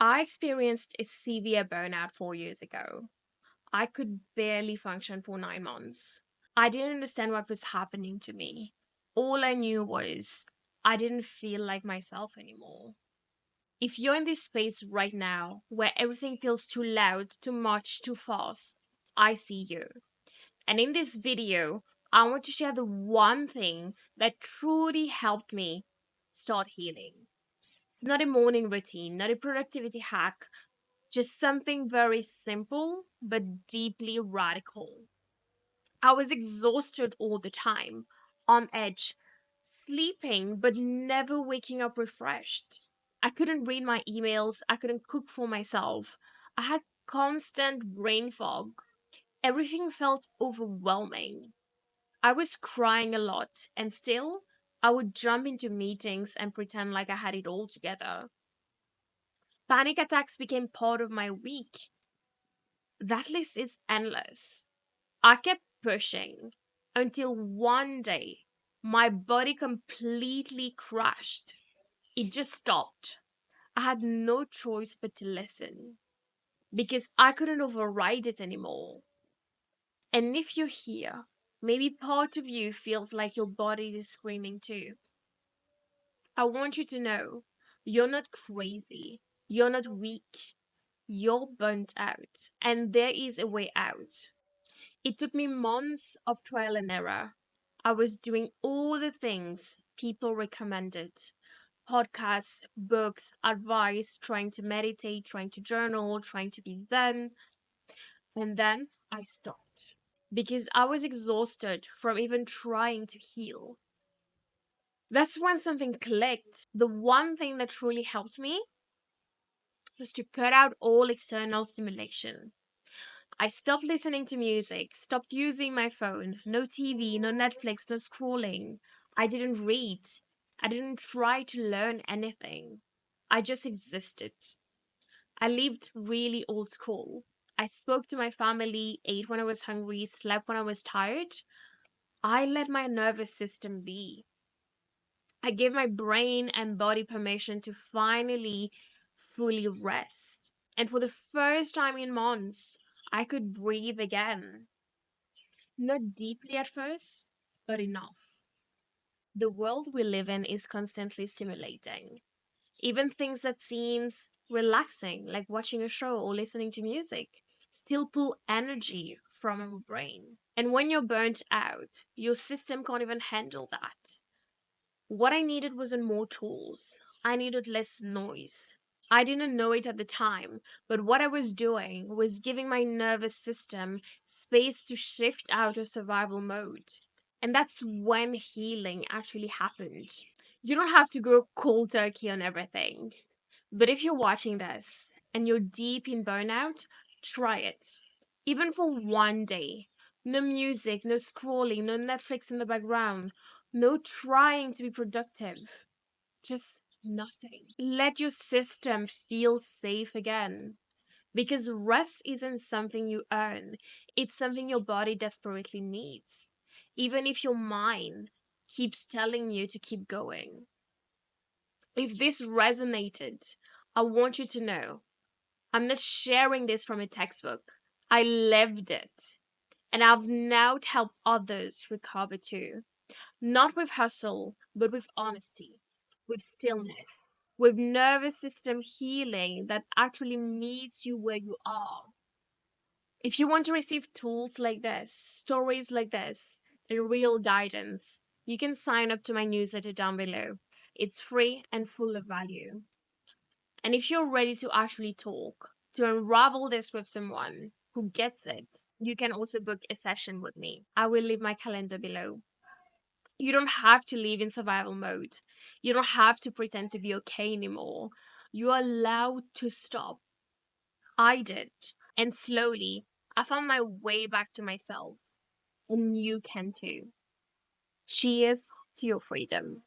I experienced a severe burnout 4 years ago. I could barely function for 9 months. I didn't understand what was happening to me. All I knew was I didn't feel like myself anymore. If you're in this space right now where everything feels too loud, too much, too fast, I see you. And in this video, I want to share the one thing that truly helped me start healing. It's not a morning routine, not a productivity hack, just something very simple but deeply radical. I was exhausted all the time, on edge, sleeping but never waking up refreshed. I couldn't read my emails, I couldn't cook for myself. I had constant brain fog. Everything felt overwhelming. I was crying a lot, and still, I would jump into meetings and pretend like I had it all together. Panic attacks became part of my week. That list is endless. I kept pushing until one day my body completely crashed. It just stopped. I had no choice but to listen because I couldn't override it anymore. And if you're here, maybe part of you feels like your body is screaming too. I want you to know you're not crazy, you're not weak, you're burnt out, and there is a way out. It took me months of trial and error. I was doing all the things people recommended: podcasts, books, advice, trying to meditate, trying to journal, trying to be zen. And then I stopped because I was exhausted from even trying to heal. That's when something clicked. The one thing that truly helped me was to cut out all external stimulation. I stopped listening to music, stopped using my phone, no TV, no Netflix, no scrolling. I didn't read. I didn't try to learn anything. I just existed. I lived really old school. I spoke to my family, ate when I was hungry, slept when I was tired. I let my nervous system be. I gave my brain and body permission to finally fully rest. And for the first time in months, I could breathe again. Not deeply at first, but enough. The world we live in is constantly stimulating. Even things that seems relaxing, like watching a show or listening to music, still pull energy from our brain. And when you're burnt out, your system can't even handle that. What I needed wasn't more tools. I needed less noise. I didn't know it at the time, but what I was doing was giving my nervous system space to shift out of survival mode. And that's when healing actually happened. You don't have to go cold turkey on everything. But if you're watching this and you're deep in burnout, try it. Even for one day. No music, no scrolling, no Netflix in the background, no trying to be productive. Just nothing. Let your system feel safe again. Because rest isn't something you earn, it's something your body desperately needs. Even if your mind keeps telling you to keep going. If this resonated, I want you to know I'm not sharing this from a textbook. I lived it. And I've now helped others recover too. Not with hustle, but with honesty, with stillness, with nervous system healing that actually meets you where you are. If you want to receive tools like this, stories like this, and real guidance, you can sign up to my newsletter down below. It's free and full of value. And if you're ready to actually talk, to unravel this with someone who gets it, you can also book a session with me. I will leave my calendar below. You don't have to live in survival mode. You don't have to pretend to be okay anymore. You're allowed to stop. I did. And slowly, I found my way back to myself. And you can too. Cheers to your freedom.